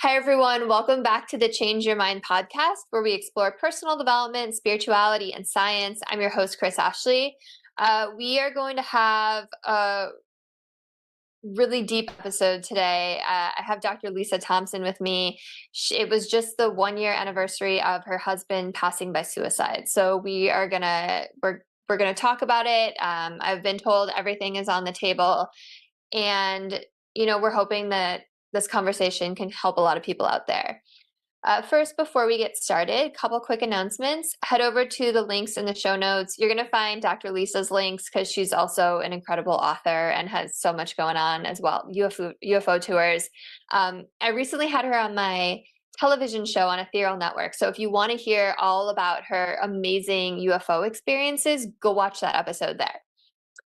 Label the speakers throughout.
Speaker 1: Hi, everyone. Welcome back to the Change Your Mind podcast, where we explore personal development, spirituality, and science. I'm your host, Chris Ashley. We are going to have a really deep episode today. I have Dr. Lisa Thompson with me. It was just the 1 year anniversary of her husband passing by suicide. So we're gonna talk about it. I've been told everything is on the table, and we're hoping that this conversation can help a lot of people out there. First, before we get started, a couple quick announcements. Head over to the links in the show notes. You're going to find Dr. Lisa's links because she's also an incredible author and has so much going on as well. UFO tours. I recently had her on my television show on Ethereal Network. So if you want to hear all about her amazing UFO experiences, go watch that episode there.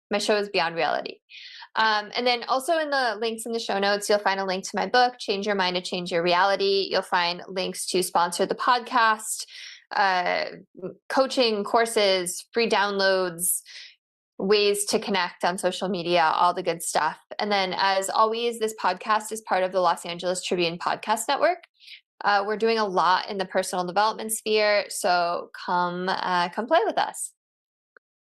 Speaker 1: My show is Beyond Reality. And then also in the links in the show notes, you'll find a link to my book, Change Your Mind to Change Your Reality. You'll find links to sponsor the podcast, coaching, courses, free downloads, ways to connect on social media, all the good stuff. And then as always, this podcast is part of the Los Angeles Tribune Podcast Network. We're doing a lot in the personal development sphere, so come play with us.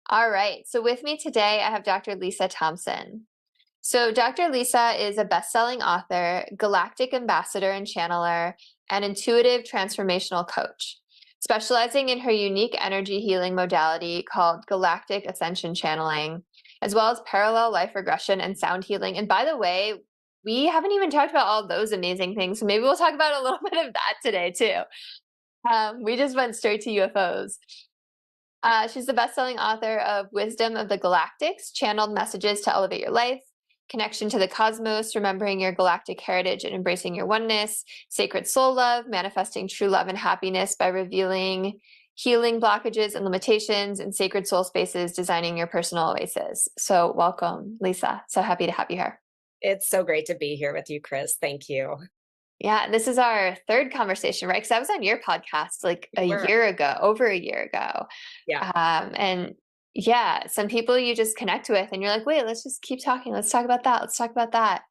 Speaker 1: All right, so with me today, I have Dr. Lisa Thompson. So Dr. Lisa is a best-selling author, Galactic Ambassador and Channeler, and Intuitive Transformational Coach, specializing in her unique energy healing modality called Galactic Ascension Channeling, as well as parallel life regression and sound healing. And by the way, we haven't even talked about all those amazing things, so maybe we'll talk about a little bit of that today too. We just went straight to UFOs. She's the best-selling author of Wisdom of the Galactics, Channeled Messages to Elevate Your Life, Connection to the Cosmos, Remembering Your Galactic Heritage and Embracing Your Oneness, Sacred Soul Love, Manifesting True Love and Happiness by Revealing Healing Blockages and Limitations, and Sacred Soul Spaces, Designing Your Personal Oasis. So welcome, Lisa. So happy to have you here.
Speaker 2: It's so great to be here with you, Chris. Thank you.
Speaker 1: Yeah, this is our third conversation, right? Because I was on your podcast like year ago, over a year ago.
Speaker 2: Yeah.
Speaker 1: And yeah, some people you just connect with and you're like, wait, let's just keep talking. Let's talk about that. Let's talk about that.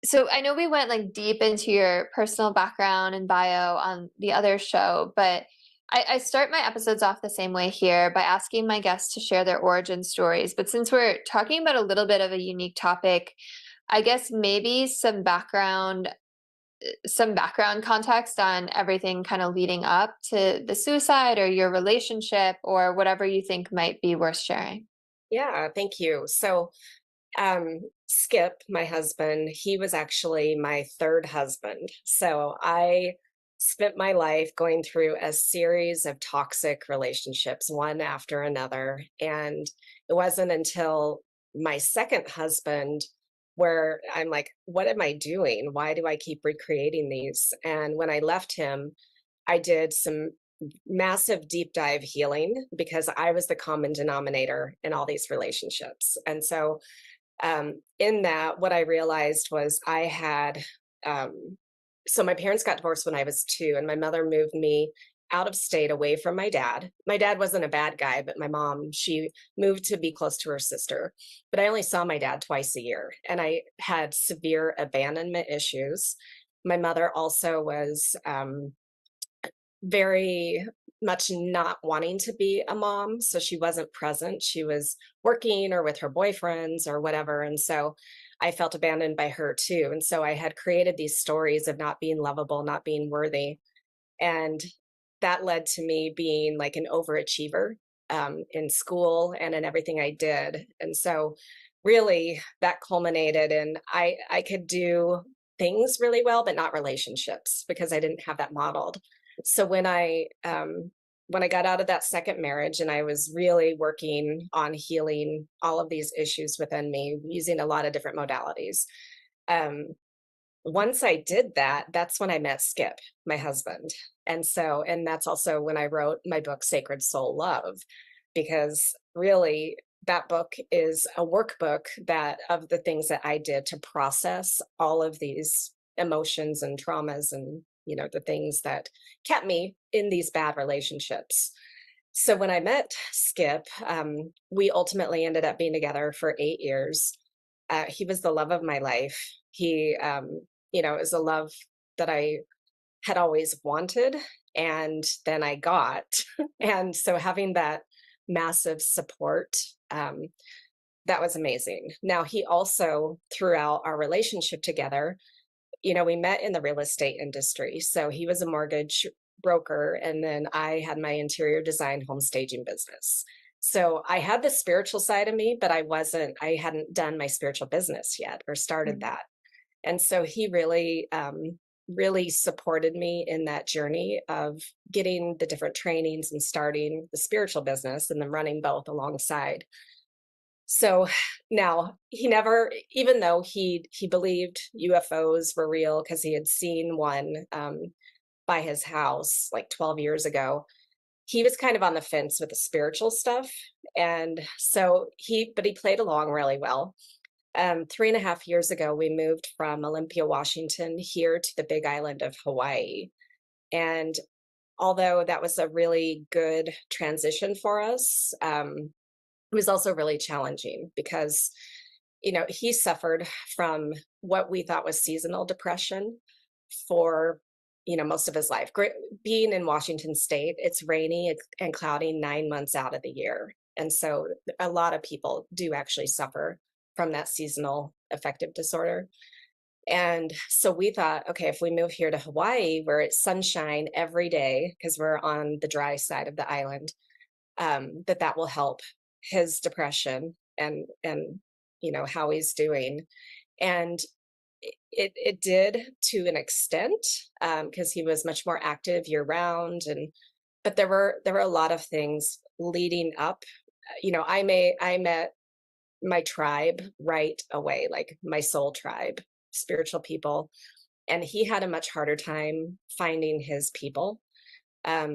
Speaker 1: So I know we went like deep into your personal background and bio on the other show, but I start my episodes off the same way here by asking my guests to share their origin stories. But since we're talking about a little bit of a unique topic, I guess maybe some background context on everything kind of leading up to the suicide or your relationship or whatever you think might be worth sharing.
Speaker 2: Yeah, thank you. So, Skip, my husband, he was actually my third husband. So I spent my life going through a series of toxic relationships, one after another. And it wasn't until my second husband where I'm like, what am I doing? Why do I keep recreating these? And when I left him, I did some massive deep dive healing because I was the common denominator in all these relationships. And so, in that, what I realized was I had, so my parents got divorced when I was 2, and my mother moved me out of state away from my dad. My dad wasn't a bad guy, but my mom, she moved to be close to her sister. But I only saw my dad twice a year, and I had severe abandonment issues. My mother also was very much not wanting to be a mom. So she wasn't present. She was working or with her boyfriends or whatever. And so I felt abandoned by her too. And so I had created these stories of not being lovable, not being worthy. And that led to me being like an overachiever in school and in everything I did. And so really that culminated in I could do things really well, but not relationships because I didn't have that modeled. So when I got out of that second marriage and I was really working on healing all of these issues within me using a lot of different modalities, once I did that, that's when I met Skip, my husband. And that's also when I wrote my book, Sacred Soul Love, because really that book is a workbook that of the things that I did to process all of these emotions and traumas and the things that kept me in these bad relationships. So when I met Skip, we ultimately ended up being together for 8 years. He was the love of my life. He, it was a love that I had always wanted, and then I got. And so having that massive support, that was amazing. Now, he also, throughout our relationship together, we met in the real estate industry. So he was a mortgage broker, and then I had my interior design home staging business. So I had the spiritual side of me, but I hadn't done my spiritual business yet or started that. And so he really, really supported me in that journey of getting the different trainings and starting the spiritual business and then running both alongside. So now he never, even though he believed UFOs were real because he had seen one by his house like 12 years ago, he was kind of on the fence with the spiritual stuff. And so but he played along really well. 3.5 years ago, we moved from Olympia, Washington, here to the big island of Hawaii. And although that was a really good transition for us, it was also really challenging because, he suffered from what we thought was seasonal depression for, most of his life. Being in Washington State, it's rainy and cloudy 9 months out of the year. And so a lot of people do actually suffer from that seasonal affective disorder. And so we thought, okay, if we move here to Hawaii, where it's sunshine every day, because we're on the dry side of the island, that will help his depression and how he's doing. And it did to an extent, because he was much more active year round. But there were a lot of things leading up. I met my tribe right away, like my soul tribe, spiritual people. And he had a much harder time finding his people.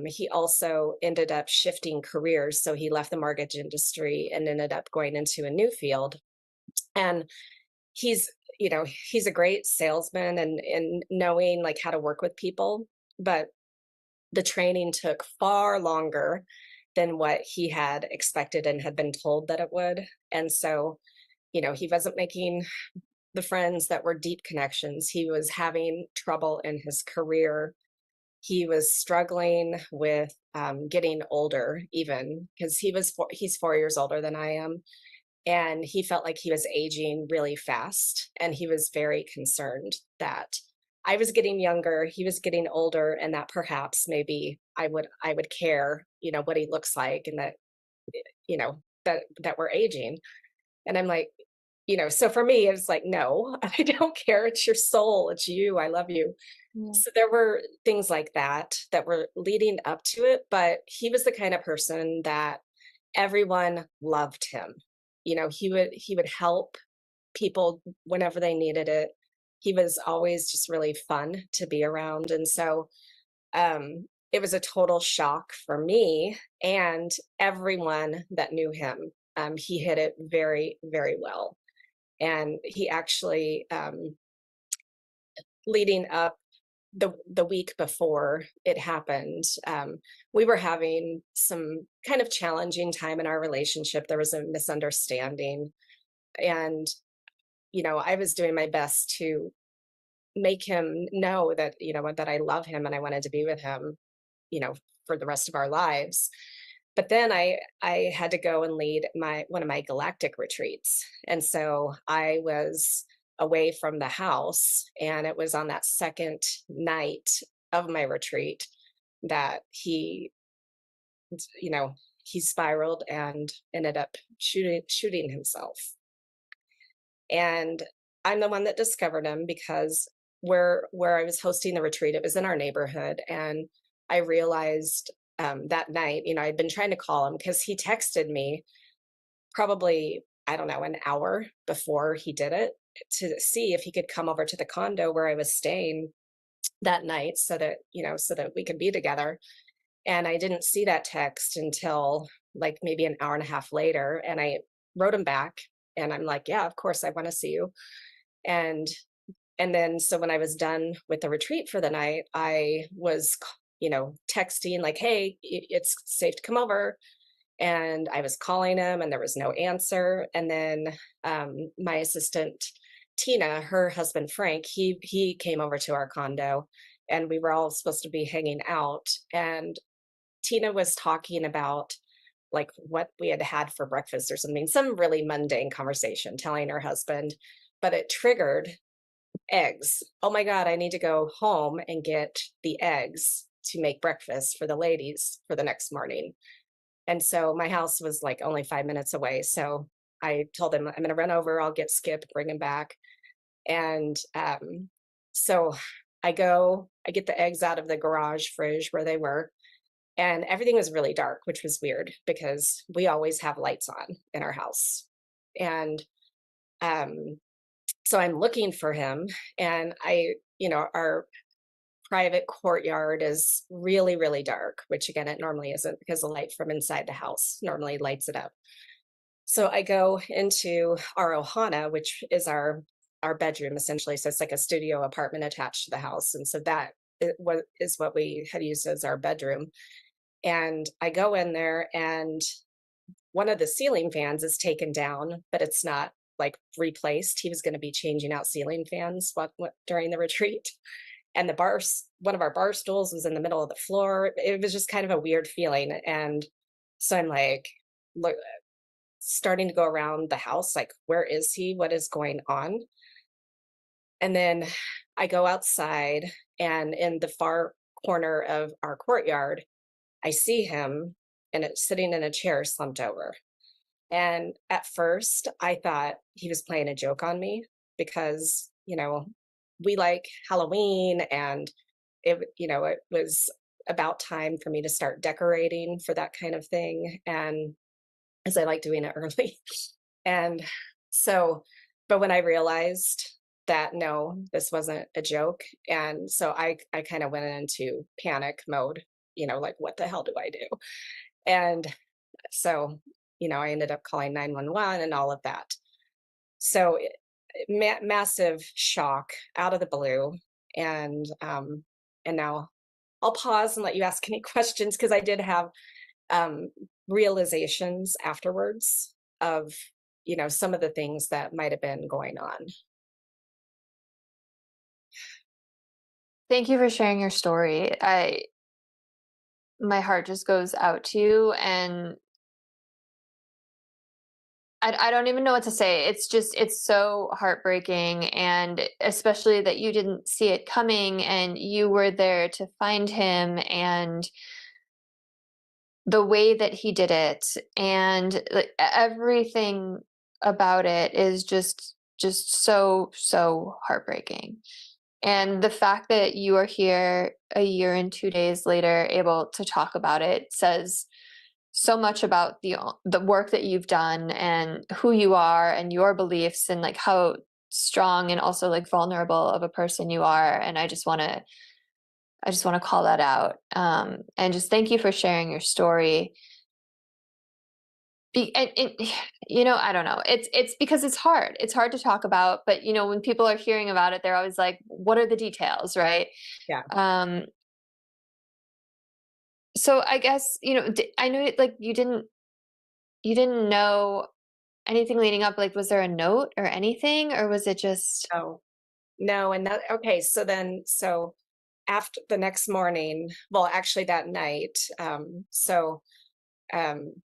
Speaker 2: He also ended up shifting careers. So he left the mortgage industry and ended up going into a new field. And he's a great salesman and knowing like how to work with people. But the training took far longer than what he had expected and had been told that it would. And so, he wasn't making the friends that were deep connections. He was having trouble in his career. He was struggling with getting older, even because he's 4 years older than I am. And he felt like he was aging really fast. And he was very concerned that I was getting younger, he was getting older, and that perhaps maybe I would care, what he looks like, and that, that we're aging. And I'm like, so for me, it's like, no, I don't care. It's your soul. It's you. I love you. So there were things like that were leading up to it, but he was the kind of person that everyone loved him. He would help people whenever they needed it. He was always just really fun to be around. And so it was a total shock for me and everyone that knew him. He hit it very, very well. And he actually, leading up the week before it happened, we were having some kind of challenging time in our relationship. There was a misunderstanding. And, I was doing my best to make him know that, that I love him and I wanted to be with him, for the rest of our lives. But then I had to go and lead one of my galactic retreats. And so I was away from the house, and it was on that second night of my retreat that he spiraled and ended up shooting himself. And I'm the one that discovered him because where I was hosting the retreat, it was in our neighborhood. And I realized that night, I'd been trying to call him because he texted me probably, I don't know, an hour before he did it to see if he could come over to the condo where I was staying that night so that we could be together. And I didn't see that text until like maybe an hour and a half later. And I wrote him back and I'm like, yeah, of course I want to see you. And then, so when I was done with the retreat for the night, I was, texting like, hey, it's safe to come over. And I was calling him and there was no answer. And then my assistant Tina, her husband Frank, he came over to our condo, and we were all supposed to be hanging out. And Tina was talking about like what we had had for breakfast or something, some really mundane conversation, telling her husband, but it triggered eggs. Oh my God, I need to go home and get the eggs to make breakfast for the ladies for the next morning. And so my house was like only 5 minutes away. So I told him, I'm going to run over, I'll get Skip, bring him back. And so I get the eggs out of the garage fridge where they were, and everything was really dark, which was weird because we always have lights on in our house. And um, so I'm looking for him, and our private courtyard is really, really dark, which again, it normally isn't because the light from inside the house normally lights it up. So I go into our ohana, which is our bedroom essentially. So it's like a studio apartment attached to the house. And so that is what we had used as our bedroom. And I go in there, and one of the ceiling fans is taken down, but it's not like replaced. He was going to be changing out ceiling fans during the retreat. And one of our bar stools was in the middle of the floor. It was just kind of a weird feeling. And so I'm like, look, starting to go around the house, like, where is he? What is going on? And then I go outside, and in the far corner of our courtyard, I see him, and it's sitting in a chair slumped over. And at first I thought he was playing a joke on me because, we like Halloween, and it was about time for me to start decorating for that kind of thing. And as I like doing it early. And so, but when I realized that no, this wasn't a joke. And so I kind of went into panic mode, like, what the hell do I do? And so, I ended up calling 911 and all of that. So massive shock out of the blue. And now I'll pause and let you ask any questions, because I did have realizations afterwards of, some of the things that might have been going on.
Speaker 1: Thank you for sharing your story. My heart just goes out to you, and I don't even know what to say. It's so heartbreaking, and especially that you didn't see it coming and you were there to find him, and the way that he did it, and like everything about it is just so heartbreaking. And the fact that you are here a year and 2 days later able to talk about it says so much about the work that you've done and who you are and your beliefs, and like how strong and also like vulnerable of a person you are. And I just want to call that out. And just thank you for sharing your story. I don't know. It's because it's hard. It's hard to talk about, but when people are hearing about it, they're always like, what are the details, right?
Speaker 2: Yeah.
Speaker 1: So I guess, I know like you didn't know anything leading up. Like, was there a note or anything, or was it just?
Speaker 2: Oh, no. And okay. So after the next morning, well, actually that night,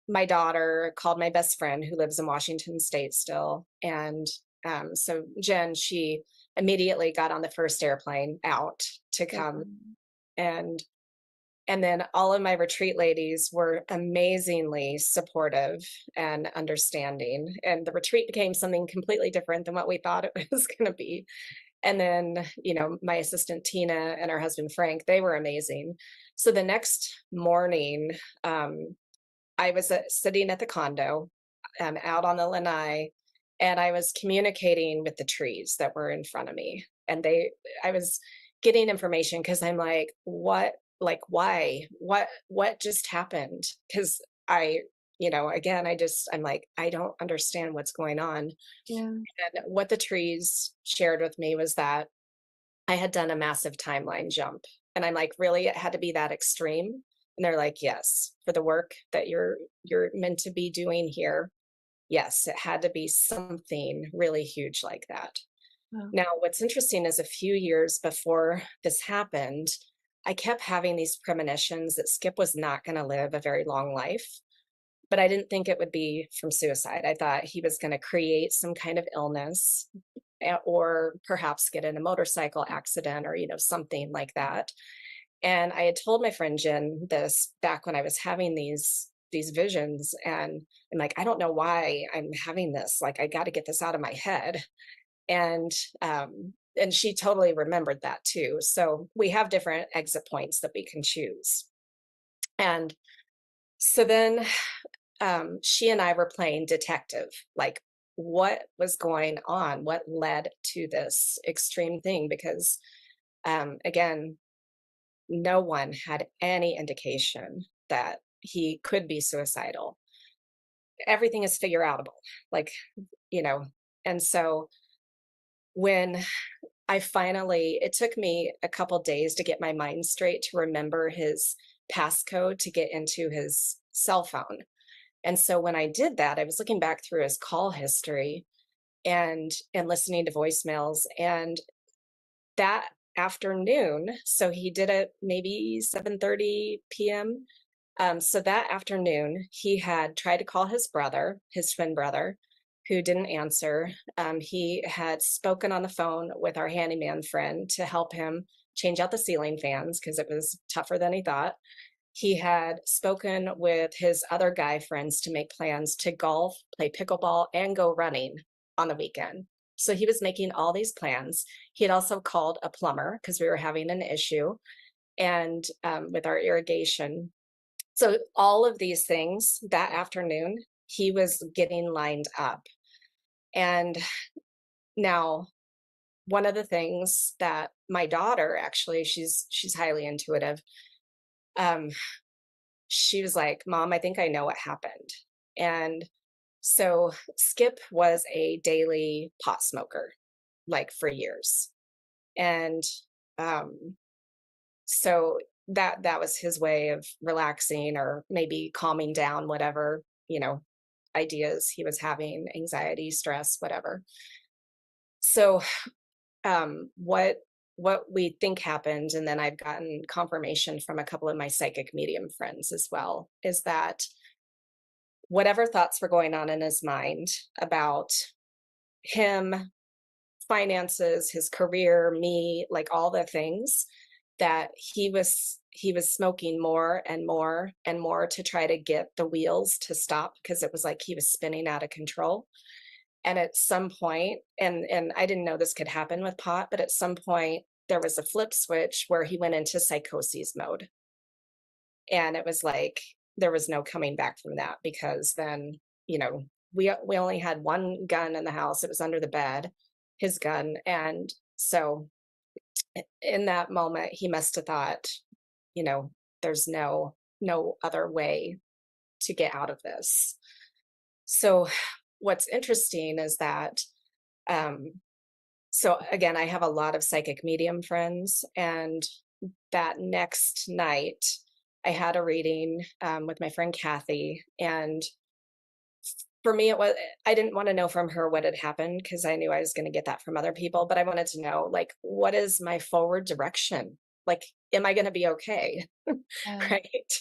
Speaker 2: my daughter called my best friend who lives in Washington State still. And so Jen, she immediately got on the first airplane out to come. And then all of my retreat ladies were amazingly supportive and understanding. And the retreat became something completely different than what we thought it was going to be. And then, my assistant Tina and her husband Frank, they were amazing. So the next morning, I was sitting at the condo out on the lanai, and I was communicating with the trees that were in front of me. And I was getting information because I'm like, what, like, why, what just happened? Because again, I'm like, I don't understand what's going on.
Speaker 1: Yeah.
Speaker 2: And what the trees shared with me was that I had done a massive timeline jump. And I'm like, really? It had to be that extreme? And they're like, yes, for the work that you're meant to be doing here. Yes, it had to be something really huge like that.
Speaker 1: Wow.
Speaker 2: Now, what's interesting is a few years before this happened, I kept having these premonitions that Skip was not going to live a very long life, but I didn't think it would be from suicide. I thought he was going to create some kind of illness or perhaps get in a motorcycle accident or, something like that. And I had told my friend Jen this back when I was having these visions, and I'm like, I don't know why I'm having this. Like, I got to get this out of my head. And she totally remembered that too. So we have different exit points that we can choose. And so then she and I were playing detective, like what was going on, what led to this extreme thing, because again, no one had any indication that he could be suicidal. Everything is figure outable, like, you know. And so when it took me a couple days to get my mind straight to remember his passcode to get into his cell phone. And so when I did that, I was looking back through his call history and listening to voicemails. And that afternoon, so he did it maybe 7:30 p.m. So that afternoon, he had tried to call his brother, his twin brother, who didn't answer. He had spoken on the phone with our handyman friend to help him change out the ceiling fans because it was tougher than he thought. He had spoken with his other guy friends to make plans to golf, play pickleball, and go running on the weekend. So he was making all these plans. He had also called a plumber because we were having an issue and with our irrigation. So all of these things that afternoon, he was getting lined up. And now, one of the things that my daughter, actually, she's highly intuitive. Um, she was like, "Mom, I think I know what happened." And so Skip was a daily pot smoker, like for years. And um, so that was his way of relaxing or maybe calming down whatever, ideas he was having, anxiety, stress, whatever. So what we think happened, and then I've gotten confirmation from a couple of my psychic medium friends as well, is that whatever thoughts were going on in his mind about him, finances, his career, me, like all the things, that he was smoking more and more and more to try to get the wheels to stop, because it was like he was spinning out of control. And at some point, and I didn't know this could happen with pot, but at some point there was a flip switch where he went into psychosis mode. And it was like there was no coming back from that, because then, we only had one gun in the house. It was under the bed, his gun. And so in that moment, he must have thought, there's no other way to get out of this. So what's interesting is that so again, I have a lot of psychic medium friends, and that next night I had a reading with my friend Kathy. And for me, I didn't want to know from her what had happened, because I knew I was going to get that from other people, but I wanted to know, like, what is my forward direction? Like, am I going to be okay?
Speaker 1: Yeah.
Speaker 2: Right.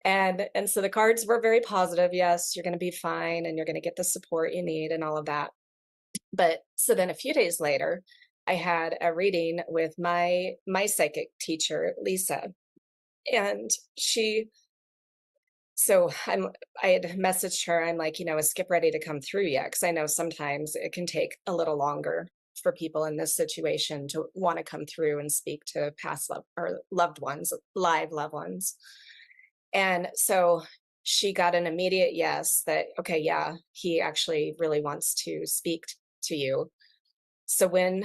Speaker 2: And so the cards were very positive. Yes, you're going to be fine, and you're going to get the support you need and all of that. But so then a few days later, I had a reading with my psychic teacher, Lisa. And I had messaged her. I'm like, is Skip ready to come through yet? Because I know sometimes it can take a little longer for people in this situation to want to come through and speak to past or loved ones, live loved ones. And so she got an immediate yes, that, okay, yeah, he actually really wants to speak to you. So when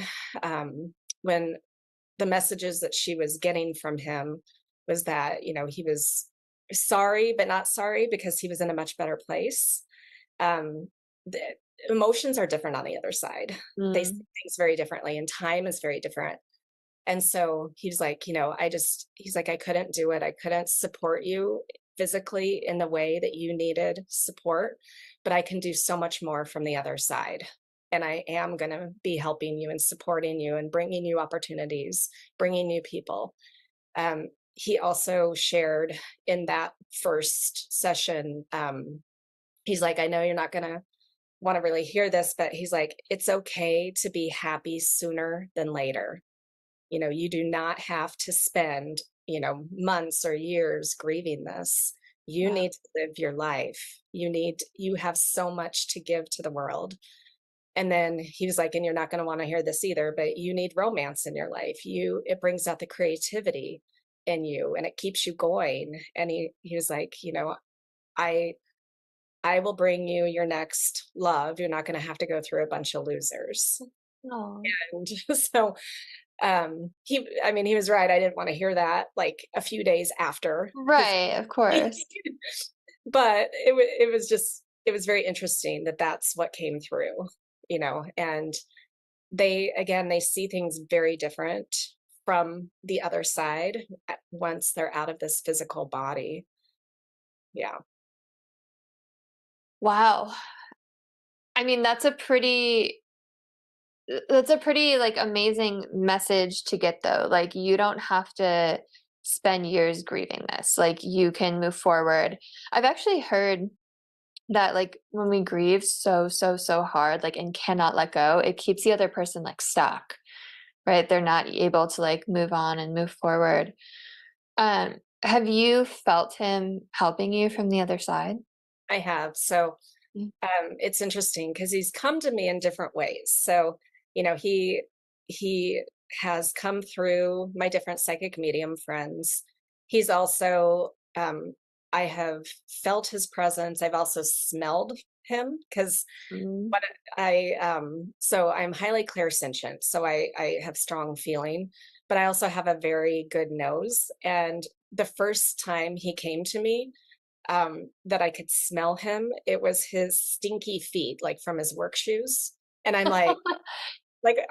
Speaker 2: the messages that she was getting from him was that, he was sorry, but not sorry, because he was in a much better place. The emotions are different on the other side. They see
Speaker 1: Mm.
Speaker 2: things very differently, and time is very different. And so he was like, he's like, I couldn't do it. I couldn't support you physically in the way that you needed support, but I can do so much more from the other side. and I am going to be helping you and supporting you and bringing you opportunities, bringing new people. He also shared in that first session, he's like, I know you're not going to want to really hear this, but he's like, it's okay to be happy sooner than later. You do not have to spend, months or years grieving this. You
Speaker 1: Yeah.
Speaker 2: need to live your life. You have so much to give to the world. And then he was like, and you're not going to want to hear this either, but you need romance in your life. It brings out the creativity in you and it keeps you going. And he was like, I I will bring you your next love. You're not going to have to go through a bunch of losers.
Speaker 1: Oh,
Speaker 2: And so he was right. I didn't want to hear that like a few days after his
Speaker 1: right, of course.
Speaker 2: but it was very interesting that that's what came through, and they see things very different from the other side once they're out of this physical body. Yeah.
Speaker 1: Wow. I mean, that's a pretty like amazing message to get though. Like you don't have to spend years grieving this. Like you can move forward. I've actually heard that like when we grieve so hard like and cannot let go, it keeps the other person like stuck, right? They're not able to like move on and move forward. Have you felt him helping you from the other side?
Speaker 2: I have. So
Speaker 1: Mm.
Speaker 2: it's interesting because he's come to me in different ways. So, he has come through my different psychic medium friends. He's also, I have felt his presence. I've also smelled him because
Speaker 1: Mm.
Speaker 2: what so I'm highly clairsentient. So I have strong feeling, but I also have a very good nose. And the first time he came to me, that I could smell him, it was his stinky feet, like from his work shoes. And I'm like,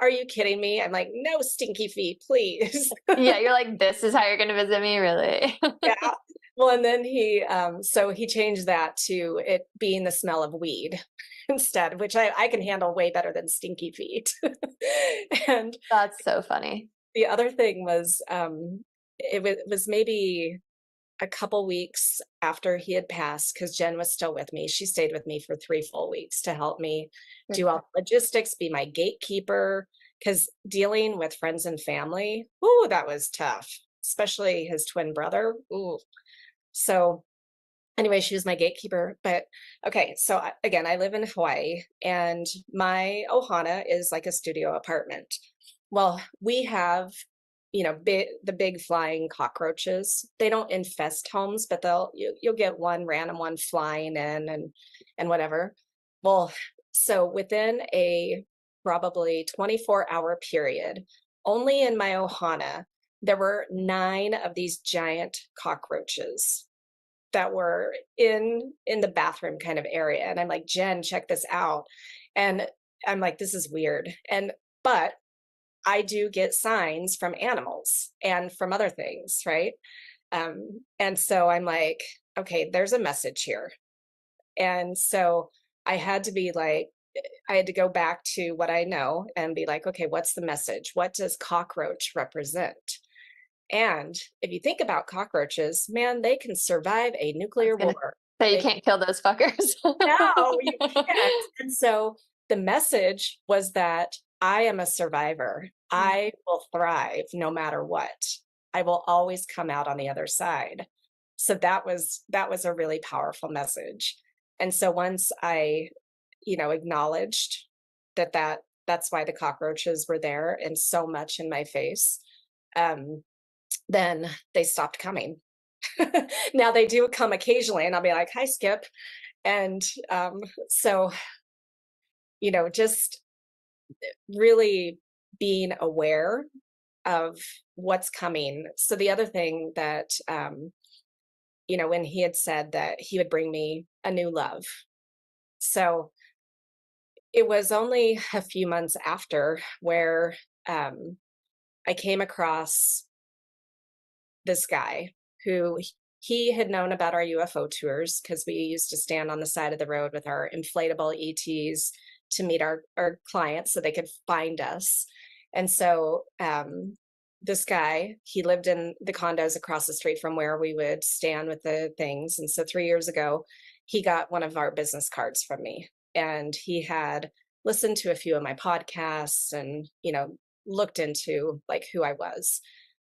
Speaker 2: are you kidding me? I'm like, no stinky feet, please.
Speaker 1: Yeah, you're like, this is how you're gonna visit me, really?
Speaker 2: Yeah. Well, and then so he changed that to it being the smell of weed instead, which I can handle way better than stinky feet. And
Speaker 1: That's so funny.
Speaker 2: the other thing was, it was maybe a couple weeks after he had passed, because Jen was still with me. She stayed with me for 3 full weeks to help me
Speaker 1: Good
Speaker 2: do
Speaker 1: for
Speaker 2: all the logistics, be my gatekeeper. Because dealing with friends and family, ooh, that was tough, especially his twin brother. Ooh. So anyway, she was my gatekeeper. But okay, so again, I live in Hawaii, and my ohana is like a studio apartment. Well, we have, the big flying cockroaches. They don't infest homes, but you'll get one random one flying in and whatever. Well, so within a probably 24-hour period, only in my ohana, there were 9 of these giant cockroaches that were in the bathroom kind of area. And I'm like, Jen, check this out. And I'm like, this is weird. But I do get signs from animals and from other things, right? And so I'm like, okay, there's a message here. And so I had to be like, I had to go back to what I know and be like, okay, what's the message? What does cockroach represent? And if you think about cockroaches, man, they can survive a
Speaker 1: I was
Speaker 2: nuclear
Speaker 1: gonna
Speaker 2: war.
Speaker 1: say you
Speaker 2: They
Speaker 1: can't kill those fuckers.
Speaker 2: No, you can't. And so the message was that I am a survivor.
Speaker 1: Mm.
Speaker 2: I will thrive no matter what. I will always come out on the other side. So that was a really powerful message. And so once I, acknowledged that's why the cockroaches were there and so much in my face, um, then they stopped coming. Now they do come occasionally and I'll be like, hi, Skip. And so, just really being aware of what's coming. So the other thing that, when he had said that he would bring me a new love. So it was only a few months after where I came across this guy who he had known about our UFO tours because we used to stand on the side of the road with our inflatable ETs to meet our clients so they could find us. And so this guy, he lived in the condos across the street from where we would stand with the things. And so 3 years ago, he got one of our business cards from me, and he had listened to a few of my podcasts and, looked into like who I was.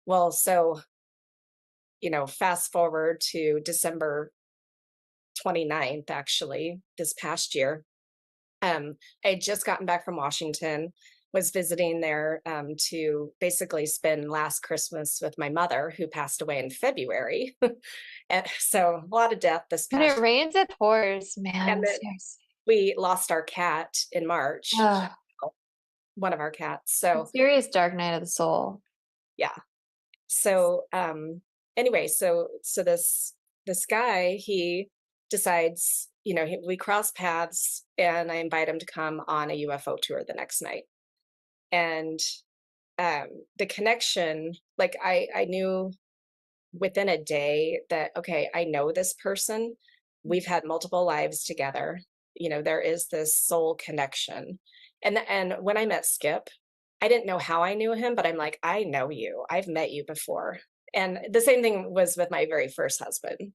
Speaker 2: Well, so, fast forward to December 29th, actually, this past year. I had just gotten back from Washington, was visiting there to basically spend last Christmas with my mother, who passed away in February. And so a lot of death this
Speaker 1: When it
Speaker 2: past,
Speaker 1: rains, it pours,
Speaker 2: and
Speaker 1: man.
Speaker 2: then
Speaker 1: Seriously.
Speaker 2: we lost our cat in March,
Speaker 1: Ugh,
Speaker 2: one of our cats.
Speaker 1: a
Speaker 2: So
Speaker 1: serious dark night of the soul.
Speaker 2: yeah. So anyway, so this guy, he decides, we cross paths, and I invite him to come on a UFO tour the next night. And the connection, like I knew within a day that, okay, I know this person. We've had multiple lives together. There is this soul connection. And when I met Skip, I didn't know how I knew him, but I'm like, I know you. I've met you before. And the same thing was with my very first husband.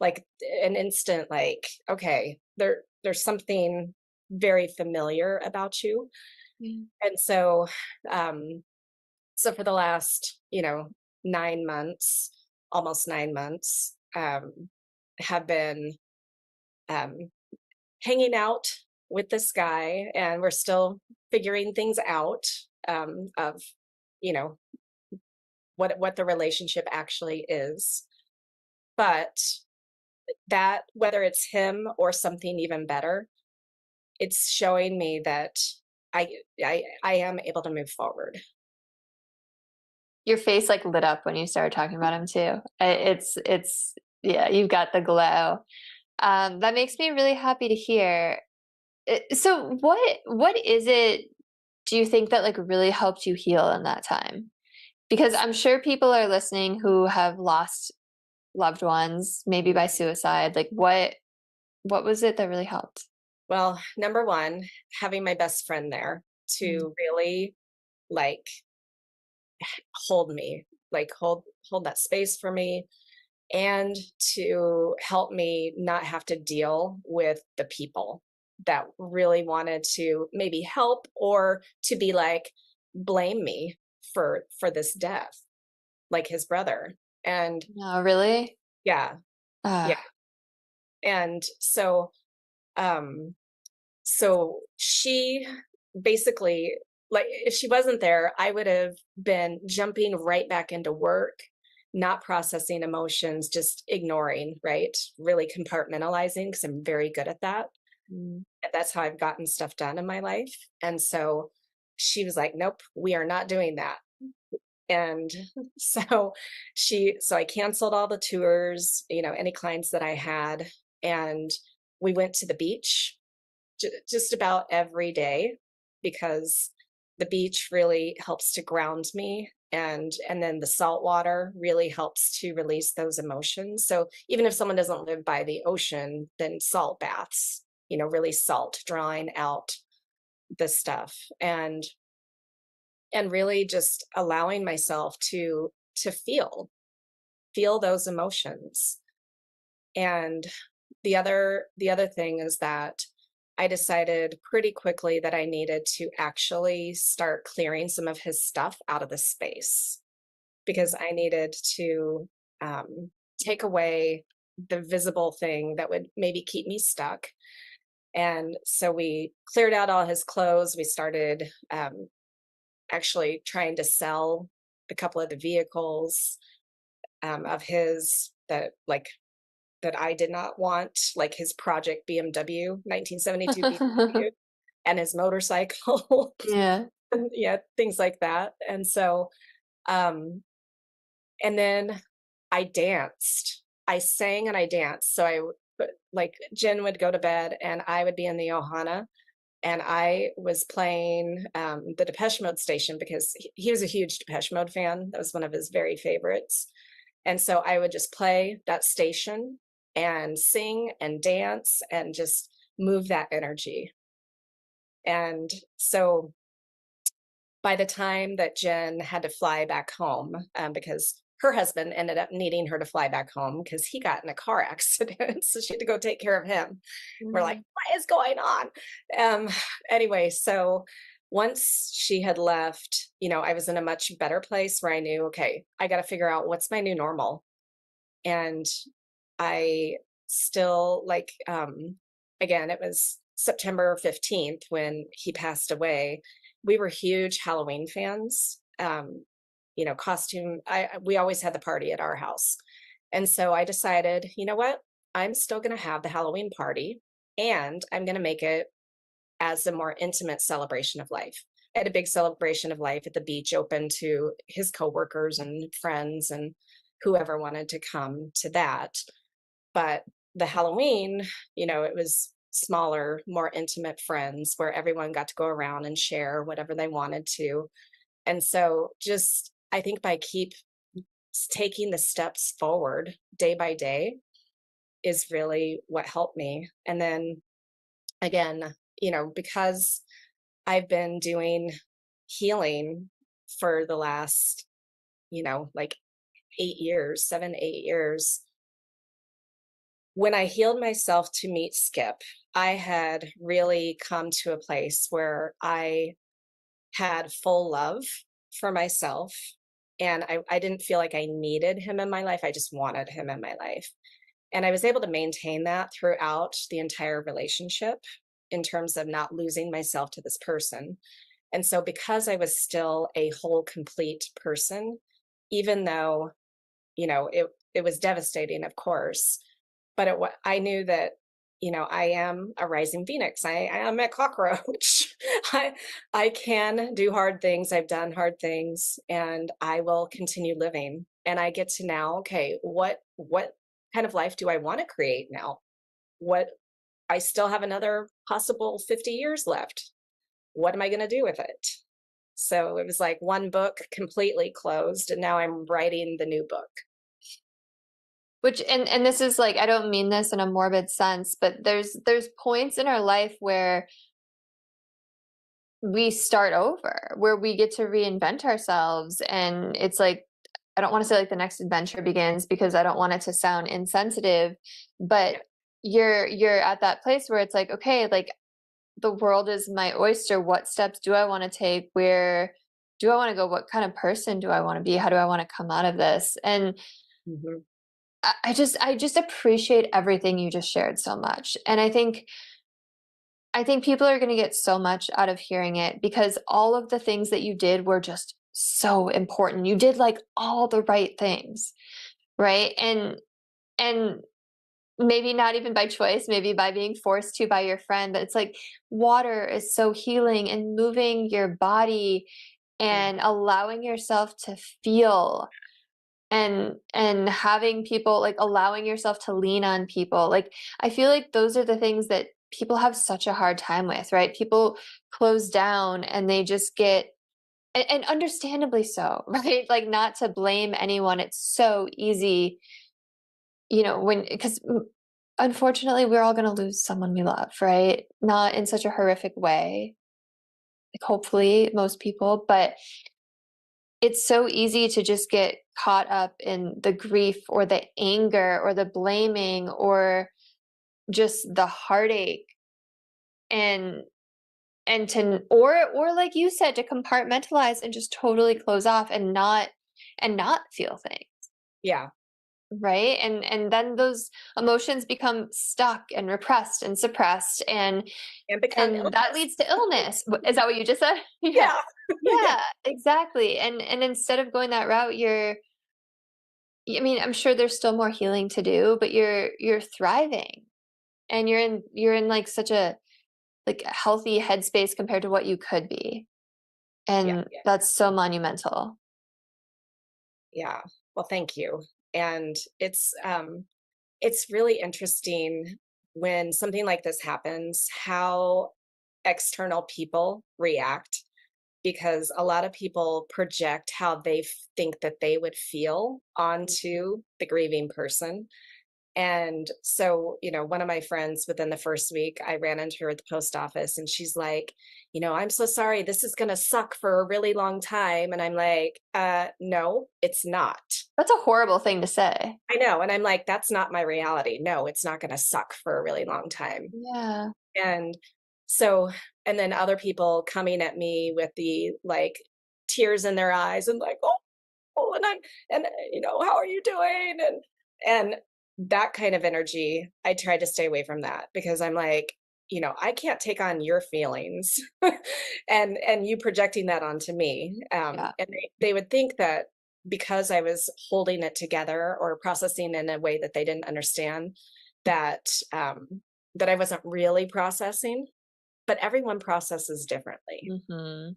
Speaker 2: Like an instant, like, okay, there's something very familiar about you.
Speaker 1: Yeah.
Speaker 2: And so for the last, 9 months, almost 9 months, have been um, hanging out with this guy, and we're still figuring things out of, you know, what the relationship actually is. But that, whether it's him or something even better, it's showing me that I am able to move forward.
Speaker 1: Your face like lit up when you started talking about him too. It's yeah, you've got the glow. That makes me really happy to hear. So what is it do you think that like really helped you heal in that time? Because I'm sure people are listening who have lost loved ones, maybe by suicide. Like what was it that really helped?
Speaker 2: Well, number one, having my best friend there
Speaker 1: Mm.
Speaker 2: to really like hold me, like hold that space for me, and to help me not have to deal with the people that really wanted to maybe help, or to be like blame me for this death, like his brother. And
Speaker 1: No, really?
Speaker 2: yeah, yeah.
Speaker 1: Uh,
Speaker 2: And um so she basically, like, if she wasn't there, I would have been jumping right back into work, not processing emotions, just ignoring, right? Really compartmentalizing, because I'm very good at that.
Speaker 1: mm.
Speaker 2: That's how I've gotten stuff done in my life. And so she was like, nope, we are not doing that. And so I canceled all the tours, any clients that I had, and we went to the beach just about every day, because the beach really helps to ground me, and then the salt water really helps to release those emotions. So even if someone doesn't live by the ocean, then salt baths, really salt, drawing out the stuff, and really just allowing myself to feel those emotions. And the other thing is that I decided pretty quickly that I needed to actually start clearing some of his stuff out of the space, because I needed to take away the visible thing that would maybe keep me stuck. And so we cleared out all his clothes. We started actually trying to sell a couple of the vehicles of his that I did not want, like his project BMW, 1972 BMW, and his motorcycle.
Speaker 1: Yeah.
Speaker 2: Yeah, things like that. And so, um, and then I danced. I sang and I danced. So like Jen would go to bed and I would be in the Ohana, and I was playing the Depeche Mode station, because he was a huge Depeche Mode fan. That was one of his very favorites. And so I would just play that station and sing and dance and just move that energy. And so by the time that Jen had to fly back home, because her husband ended up needing her to fly back home because he got in a car accident. So she had to go take care of him. We're like, what is going on? Anyway, so once she had left, I was in a much better place where I knew, okay, I got to figure out what's my new normal. And I still again, it was September 15th when he passed away. We were huge Halloween fans. Costume. We always had the party at our house. And so I decided, you know what? I'm still going to have the Halloween party, and I'm going to make it as a more intimate celebration of life. I had a big celebration of life at the beach, open to his coworkers and friends and whoever wanted to come to that. But the Halloween, it was smaller, more intimate friends where everyone got to go around and share whatever they wanted to. And so I think by keep taking the steps forward day by day is really what helped me. And then again, because I've been doing healing for the last, 8 years, 7, 8 years. When I healed myself to meet Skip, I had really come to a place where I had full love for myself. And I didn't feel like I needed him in my life. I just wanted him in my life. And I was able to maintain that throughout the entire relationship in terms of not losing myself to this person. And so because I was still a whole, complete person, even though, it was devastating, of course, but I knew that, I am a rising phoenix. I am a cockroach. I can do hard things. I've done hard things, and I will continue living. And I get to now, okay, what kind of life do I want to create now? I still have another possible 50 years left. What am I going to do with it? So it was like one book completely closed, and now I'm writing the new book.
Speaker 1: Which, and this is like, I don't mean this in a morbid sense, but there's points in our life where we start over, where we get to reinvent ourselves. And it's like, I don't want to say like the next adventure begins, because I don't want it to sound insensitive, but you're at that place where it's like, okay, like the world is my oyster. What steps do I want to take? Where do I want to go? What kind of person do I want to be? How do I want to come out of this? And I just appreciate everything you just shared so much. And I think people are going to get so much out of hearing it, because all of the things that you did were just so important. You did like all the right things, right? And maybe not even by choice, maybe by being forced to by your friend, but it's like water is so healing, and moving your body and allowing yourself to feel, and having people, like allowing yourself to lean on people. Like, I feel like those are the things that people have such a hard time with, right? People close down and they just get, and understandably so, right? Like, not to blame anyone. It's so easy, because unfortunately we're all going to lose someone we love, right? Not in such a horrific way, like hopefully most people, but it's so easy to just get caught up in the grief or the anger or the blaming or just the heartache, and or like you said, to compartmentalize and just totally close off and not feel things.
Speaker 2: Yeah.
Speaker 1: Right. And then those emotions become stuck and repressed and suppressed, and
Speaker 2: become
Speaker 1: that leads to illness. Is that what you just said?
Speaker 2: Yeah.
Speaker 1: Yeah, exactly. And instead of going that route, I mean, I'm sure there's still more healing to do, but you're thriving, and you're in like such a like healthy headspace compared to what you could be. And that's so monumental.
Speaker 2: Yeah. Well, thank you. And it's really interesting when something like this happens, how external people react, because a lot of people project how they think that they would feel onto the grieving person. And so, one of my friends within the first week, I ran into her at the post office and she's like, I'm so sorry. This is going to suck for a really long time. And I'm like, no, it's not.
Speaker 1: That's a horrible thing to say.
Speaker 2: I know. And I'm like, that's not my reality. No, it's not going to suck for a really long time.
Speaker 1: Yeah.
Speaker 2: And so, and then other people coming at me with the like tears in their eyes and like, oh, and how are you doing? And that kind of energy, I try to stay away from that because I'm like, I can't take on your feelings and you projecting that onto me.
Speaker 1: Yeah.
Speaker 2: And they would think that because I was holding it together or processing in a way that they didn't understand that, that I wasn't really processing, but everyone processes differently.
Speaker 1: Mm-hmm.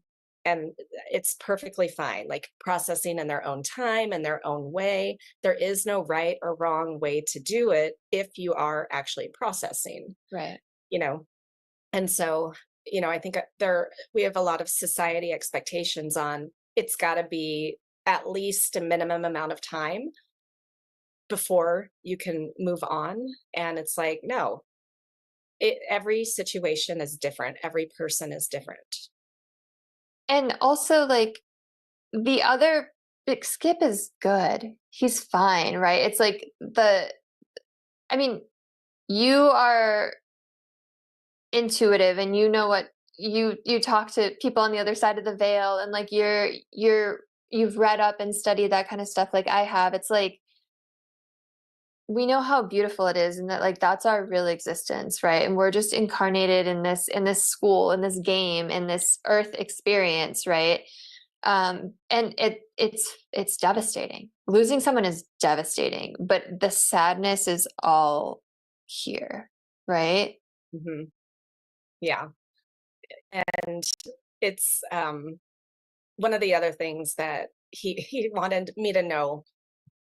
Speaker 2: And it's perfectly fine, like processing in their own time and their own way. There is no right or wrong way to do it if you are actually processing,
Speaker 1: Right.
Speaker 2: you know. And so, I think we have a lot of society expectations on it's got to be at least a minimum amount of time before you can move on. And it's like, no, every situation is different. Every person is different.
Speaker 1: And also, like, the other big Skip is good. He's fine, right? It's like I mean, you are intuitive and you know what you talk to people on the other side of the veil, and like you've read up and studied that kind of stuff like I have. It's like we know how beautiful it is and that like that's our real existence, right? And we're just incarnated in this school, in this game, in this earth experience, right? And it's devastating. Losing someone is devastating, but the sadness is all here, right?
Speaker 2: Hmm. Yeah. And it's one of the other things that he wanted me to know,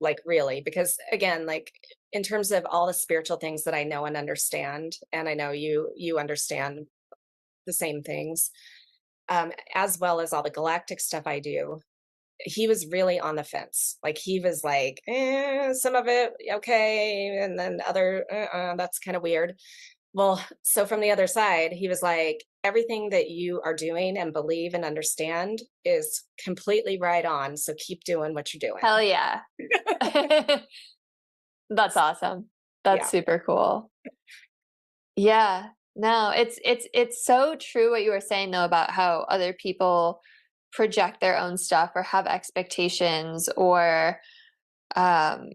Speaker 2: like, really, because again, like, in terms of all the spiritual things that I know and understand, and I know you understand the same things, as well as all the galactic stuff I do, he was really on the fence. Like, he was like, some of it okay, and then other that's kind of weird. Well, so from the other side, he was like, everything that you are doing and believe and understand is completely right on. So keep doing what you're
Speaker 1: Hell
Speaker 2: doing.
Speaker 1: yeah. That's awesome. That's
Speaker 2: Yeah.
Speaker 1: super cool. Yeah. No, it's so true what you were saying though about how other people project their own stuff or have expectations or um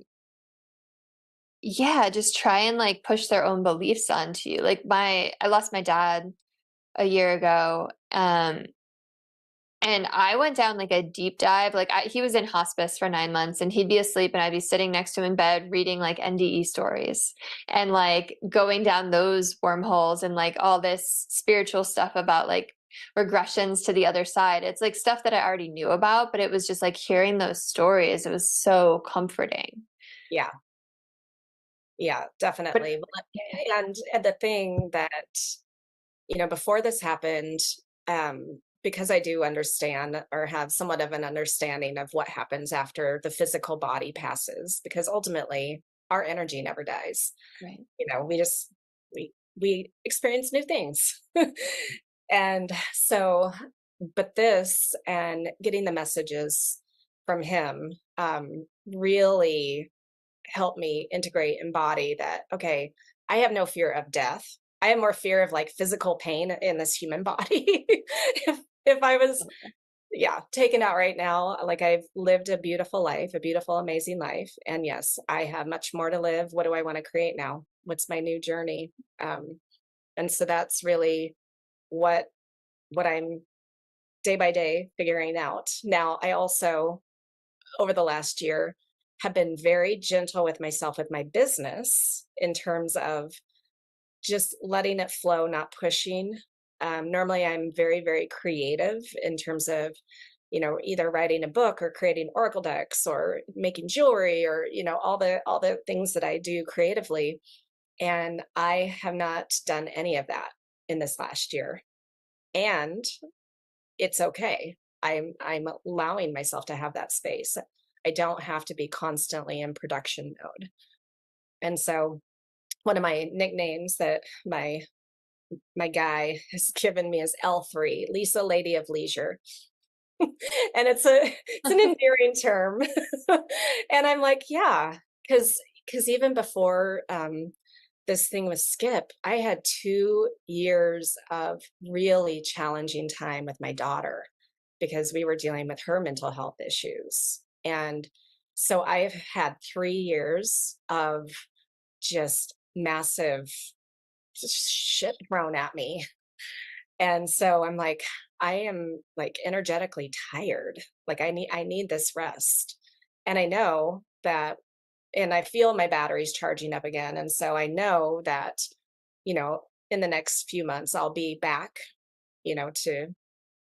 Speaker 1: yeah, just try and like push their own beliefs onto you. Like I lost my dad a year ago. And I went down like a deep dive. Like he was in hospice for 9 months and he'd be asleep and I'd be sitting next to him in bed reading like NDE stories and like going down those wormholes and like all this spiritual stuff about like regressions to the other side. It's like stuff that I already knew about, but it was just like hearing those stories. It was so comforting.
Speaker 2: Yeah. Yeah,
Speaker 1: But
Speaker 2: definitely. And the thing that, before this happened, because I do understand or have somewhat of an understanding of what happens after the physical body passes, because ultimately our energy never dies.
Speaker 1: right.
Speaker 2: We just we experience new things. And so, but this and getting the messages from him really helped me integrate, embody that, okay, I have no fear of death. I have more fear of like physical pain in this human body. If I was, yeah, taken out right now, like, I've lived a beautiful life, a beautiful, amazing life. And yes, I have much more to live. What do I want to create now? What's my new journey? And so that's really what I'm day by day figuring out. Now, I also, over the last year, have been very gentle with myself with my business in terms of just letting it flow, not pushing. Normally, I'm very, very creative in terms of, either writing a book or creating oracle decks or making jewelry or, all the things that I do creatively. And I have not done any of that in this last year. And it's okay. I'm allowing myself to have that space. I don't have to be constantly in production mode. And so one of my nicknames that my guy has given me is L3, Lisa Lady of Leisure. And it's an endearing term. And I'm like, yeah, because even before this thing with Skip, I had 2 years of really challenging time with my daughter because we were dealing with her mental health issues. And so I've had 3 years of just massive shit thrown at me. And so I'm like, I am like energetically tired. Like I need this rest. And I know that, and I feel my batteries charging up again. And so I know that, you know, in the next few months I'll be back, to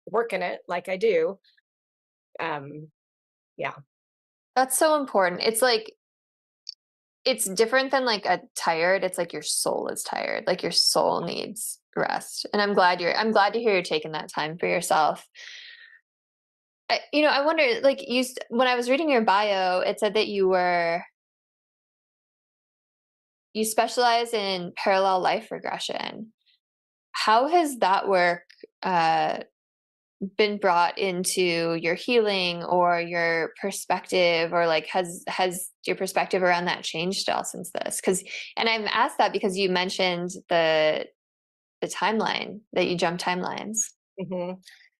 Speaker 2: work in it like I do. Um, yeah.
Speaker 1: That's so important. It's like, it's different than like a tired. It's like your soul is tired. Like your soul needs rest. And I'm glad to hear you're taking that time for yourself. I wonder, like when I was reading your bio, it said that you specialize in parallel life regression. How has that work been brought into your healing or your perspective, or like has your perspective around that changed at all since this? And I'm asked that because you mentioned the timeline, that you jump timelines.
Speaker 2: hmm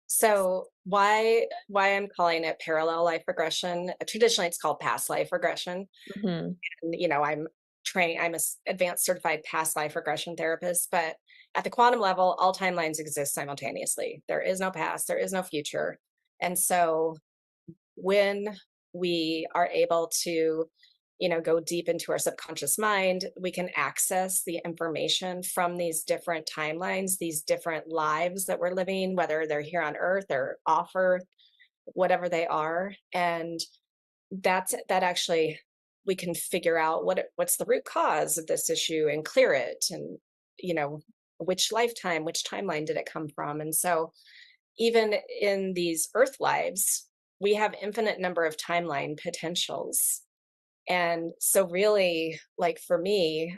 Speaker 2: So why I'm calling it parallel life regression? Traditionally, it's called past life regression.
Speaker 1: Hmm.
Speaker 2: And, I'm a advanced certified past life regression therapist, but at the quantum level, all timelines exist simultaneously. There is no past, there is no future. And so when we are able to, go deep into our subconscious mind, we can access the information from these different timelines, these different lives that we're living, whether they're here on earth or off earth, whatever they are. And that actually, we can figure out what's the root cause of this issue and clear it. And, which lifetime, which timeline did it come from? And so even in these earth lives, we have infinite number of timeline potentials. And so really, like for me,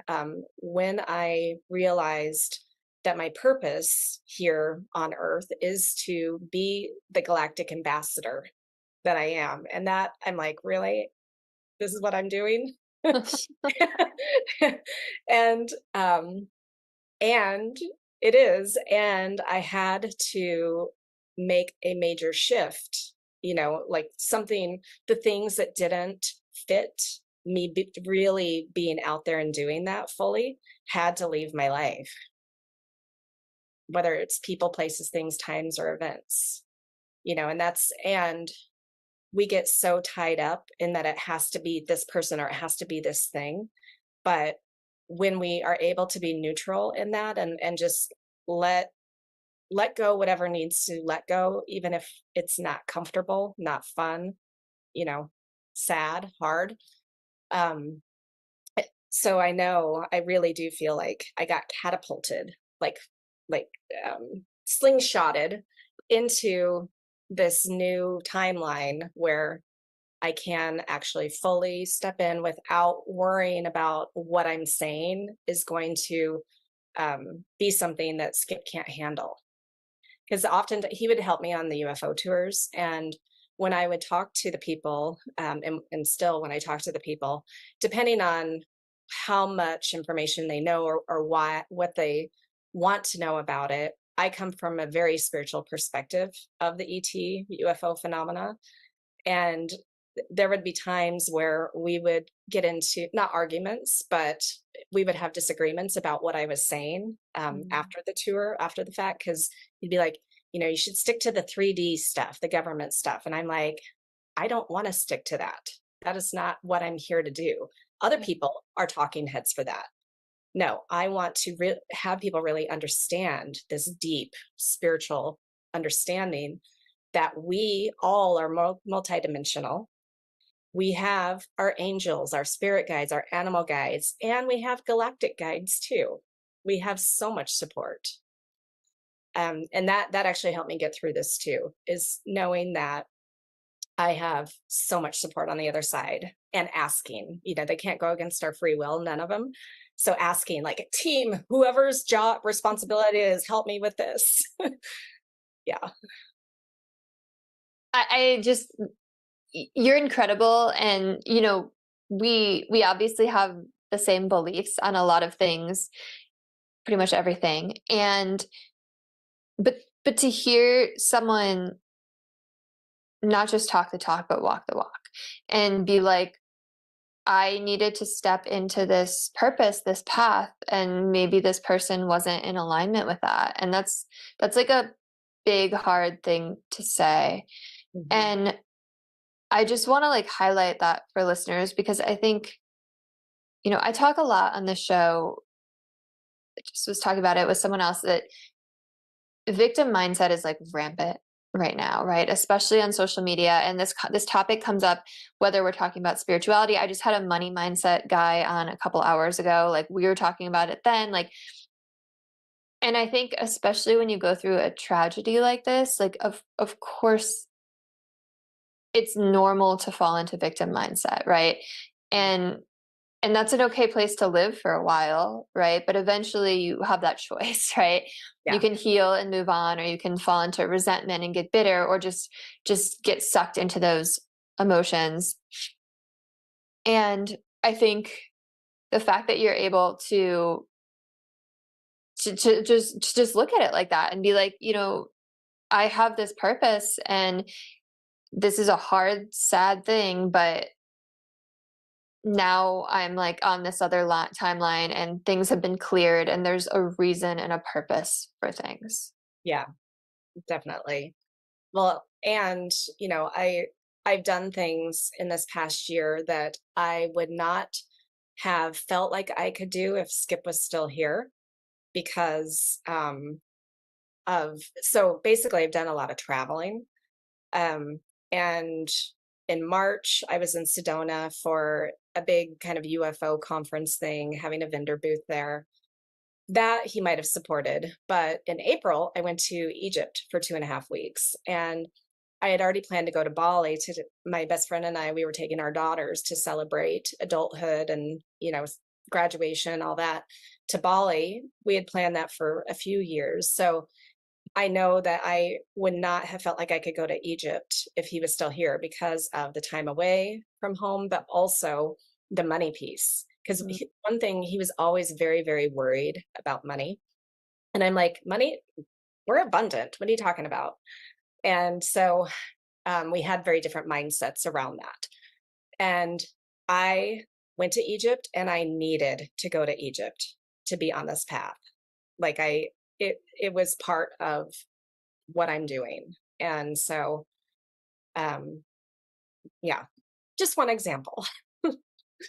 Speaker 2: when I realized that my purpose here on earth is to be the galactic ambassador that I am, and that I'm like, really, this is what I'm doing. and and it is, and I had to make a major shift, like the things that didn't fit me really being out there and doing that fully had to leave my life, whether it's people, places, things, times, or events, and we get so tied up in that it has to be this person or it has to be this thing. But when we are able to be neutral in that, and just let go whatever needs to let go, even if it's not comfortable, not fun, you know, sad, hard. Um, so I know I really do feel like I got catapulted, like like slingshotted into this new timeline where I can actually fully step in without worrying about what I'm saying is going to be something that Skip can't handle. Because often he would help me on the UFO tours. And when I would talk to the people, and still when I talk to the people, depending on how much information they know, or what they want to know about it, I come from a very spiritual perspective of the ET UFO phenomena. And there would be times where we would get into not arguments, but we would have disagreements about what I was saying after the tour, after the fact, because he'd be like, you should stick to the 3D stuff, the government stuff. And I'm like, I don't want to stick to that. That is not what I'm here to do. Other people are talking heads for that. No, I want to have people really understand this deep spiritual understanding that we all are multidimensional. We have our angels, our spirit guides, our animal guides, and we have galactic guides too. We have so much support. And that actually helped me get through this too, is knowing that I have so much support on the other side, and asking, they can't go against our free will, none of them. So asking, like, team, whoever's job responsibility is, help me with this. Yeah.
Speaker 1: I just, you're incredible. And, we obviously have the same beliefs on a lot of things, pretty much everything. But to hear someone not just talk the talk, but walk the walk and be like, I needed to step into this purpose, this path, and maybe this person wasn't in alignment with that. And that's like a big, hard thing to say.
Speaker 2: Mhm.
Speaker 1: And I just want to like highlight that for listeners, because I think, I talk a lot on the show. I just was talking about it with someone else, that victim mindset is like rampant right now, right? Especially on social media. And this topic comes up whether we're talking about spirituality. I just had a money mindset guy on a couple hours ago. Like, we were talking about it then. Like, and I think especially when you go through a tragedy like this, like of course it's normal to fall into victim mindset, right? And that's an okay place to live for a while, right? But eventually you have that choice, right? You
Speaker 2: Yeah.
Speaker 1: can heal and move on, or you can fall into resentment and get bitter, or just get sucked into those emotions. And I think the fact that you're able to just look at it like that and be like, I have this purpose, and this is a hard, sad thing, but now I'm like on this other timeline, and things have been cleared, and there's a reason and a purpose for things.
Speaker 2: Yeah, definitely. Well, and I've done things in this past year that I would not have felt like I could do if Skip was still here, because of so basically I've done a lot of traveling. And in March, I was in Sedona for a big kind of UFO conference thing, having a vendor booth there. That he might have supported. But in April, I went to Egypt for 2.5 weeks. And I had already planned to go to Bali to my best friend and I, we were taking our daughters to celebrate adulthood and, graduation, all that, to Bali. We had planned that for a few years. So I know that I would not have felt like I could go to Egypt if he was still here because of the time away from home, but also the money piece. Because
Speaker 1: Mm.
Speaker 2: one thing, he was always very, very worried about money. And I'm like, money, we're abundant. What are you talking about? And so we had very different mindsets around that. And I went to Egypt, and I needed to go to Egypt to be on this path. Like it was part of what I'm doing. And so, um, yeah, just one example.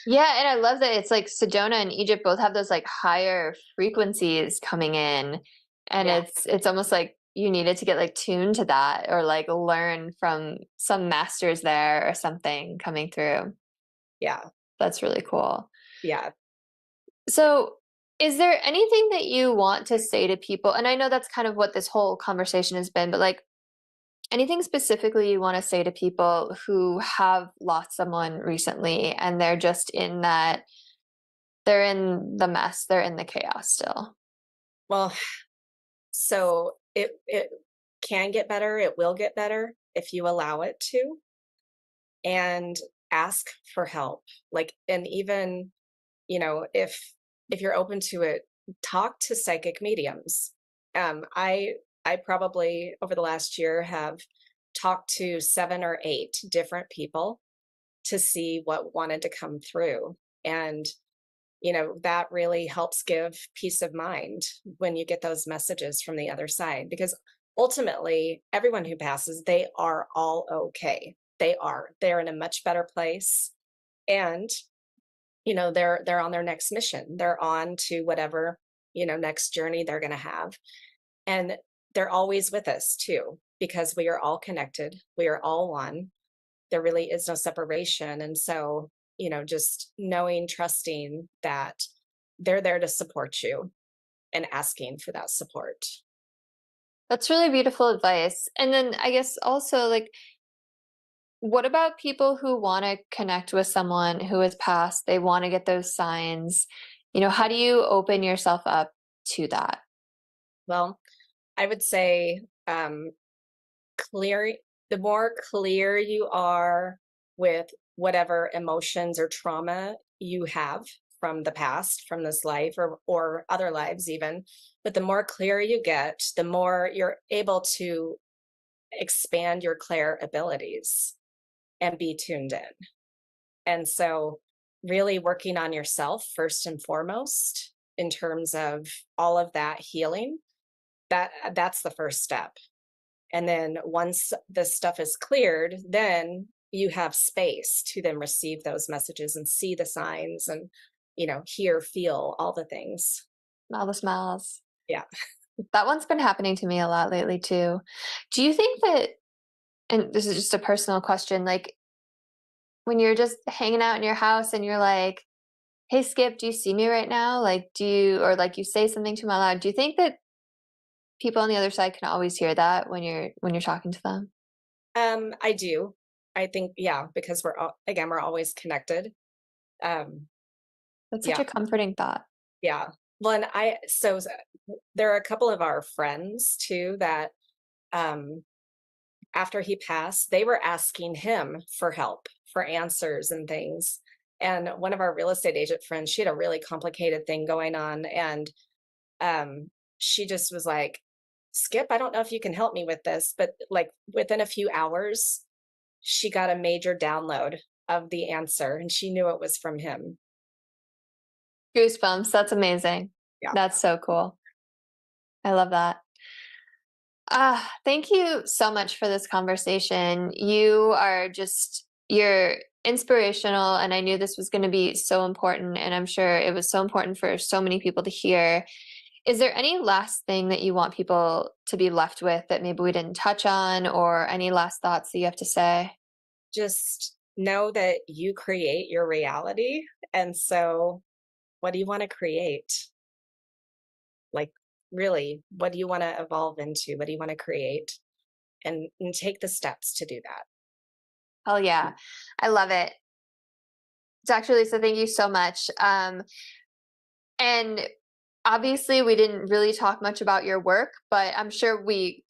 Speaker 1: Yeah, and I love that it's like Sedona and Egypt both have those like higher frequencies coming in, and
Speaker 2: Yeah,
Speaker 1: it's almost like you needed to get like tuned to that, or like learn from some masters there or something coming through.
Speaker 2: yeah,
Speaker 1: That's really cool.
Speaker 2: yeah.
Speaker 1: So, is there anything that you want to say to people? And I know that's kind of what this whole conversation has been, but like anything specifically you want to say to people who have lost someone recently, and they're just in that, they're in the mess, they're in the chaos still?
Speaker 2: Well, so it can get better. It will get better if you allow it to, and ask for help. Like, and even if you're open to it, talk to psychic mediums. I probably over the last year have talked to 7 or 8 different people to see what wanted to come through. And, that really helps give peace of mind when you get those messages from the other side, because ultimately, everyone who passes, they are all okay. They're in a much better place. And, they're on their next mission. They're on to whatever, next journey they're going to have. And they're always with us too, because we are all connected. We are all one. There really is no separation. And so, just knowing, trusting that they're there to support you and asking for that support.
Speaker 1: That's really beautiful advice. And then I guess also like What about people who want to connect with someone who has passed? They want to get those signs. How do you open yourself up to that?
Speaker 2: Well, I would say clear the more clear you are with whatever emotions or trauma you have from the past, from this life or other lives even, but the more clear you get, the more you're able to expand your clair abilities and be tuned in. And so really working on yourself first and foremost in terms of all of that healing, that's the first step. And then once this stuff is cleared, then you have space to then receive those messages and see the signs and, hear, feel all the things.
Speaker 1: All the smiles.
Speaker 2: Yeah.
Speaker 1: That one's been happening to me a lot lately too. Do you think that, and this is just a personal question, like when you're just hanging out in your house and you're like, hey, Skip, do you see me right now? Like, or like you say something to them out loud, do you think that people on the other side can always hear that when you're talking to them?
Speaker 2: I do. I think, yeah, because we're always connected.
Speaker 1: That's such
Speaker 2: Yeah.
Speaker 1: a comforting thought.
Speaker 2: Yeah. Well, and there are a couple of our friends too that, after he passed, they were asking him for help, for answers and things. And one of our real estate agent friends, she had a really complicated thing going on. And she just was like, Skip, I don't know if you can help me with this, but like within a few hours, she got a major download of the answer and she knew it was from him.
Speaker 1: Goosebumps. That's amazing.
Speaker 2: Yeah.
Speaker 1: That's so cool. I love that. Thank you so much for this conversation. You're inspirational, and I knew this was going to be so important, and I'm sure it was so important for so many people to hear. Is there any last thing that you want people to be left with that maybe we didn't touch on, or any last thoughts that you have to say?
Speaker 2: Just know that you create your reality. And so, what do you want to create? Like, really, what do you want to evolve into? What do you want to create? And take the steps to do that.
Speaker 1: Hell yeah. I love it. Dr. Lisa, thank you so much. And obviously we didn't really talk much about your work, but I'm sure we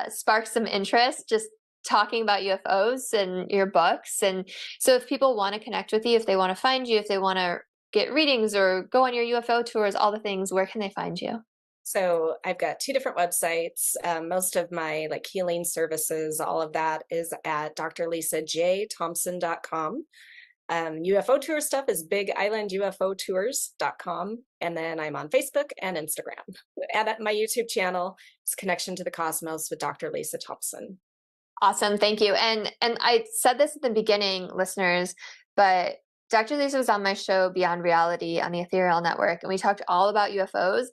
Speaker 1: sparked some interest just talking about UFOs and your books. And so if people want to connect with you, if they want to find you, if they want to get readings or go on your UFO tours, all the things, where can they find you?
Speaker 2: So I've got 2 different websites. Most of my like healing services, all of that is at drlisajthompson.com. UFO tour stuff is bigislandUFOtours.com. And then I'm on Facebook and Instagram. And at my YouTube channel is Connection to the Cosmos with Dr. Lisa Thompson.
Speaker 1: Awesome. Thank you. And I said this at the beginning, listeners, but Dr. Lisa was on my show Beyond Reality on the Ethereal Network, and we talked all about UFOs.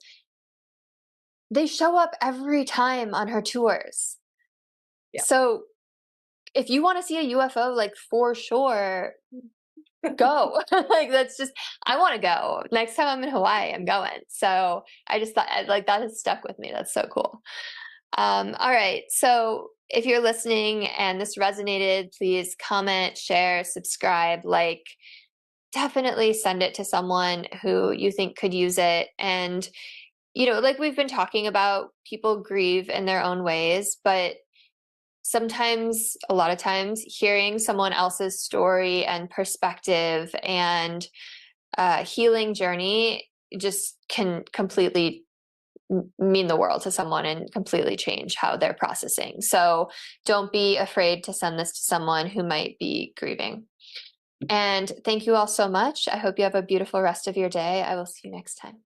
Speaker 1: They show up every time on her tours.
Speaker 2: Yeah.
Speaker 1: So if you want to see a UFO, like for sure, go. Like I want to go. Next time I'm in Hawaii, I'm going. So I just thought like that has stuck with me. That's so cool. All right. So if you're listening and this resonated, please comment, share, subscribe, definitely send it to someone who you think could use it. And, like we've been talking about, people grieve in their own ways, but sometimes, a lot of times, hearing someone else's story and perspective and healing journey just can completely mean the world to someone and completely change how they're processing. So don't be afraid to send this to someone who might be grieving. And thank you all so much. I hope you have a beautiful rest of your day. I will see you next time.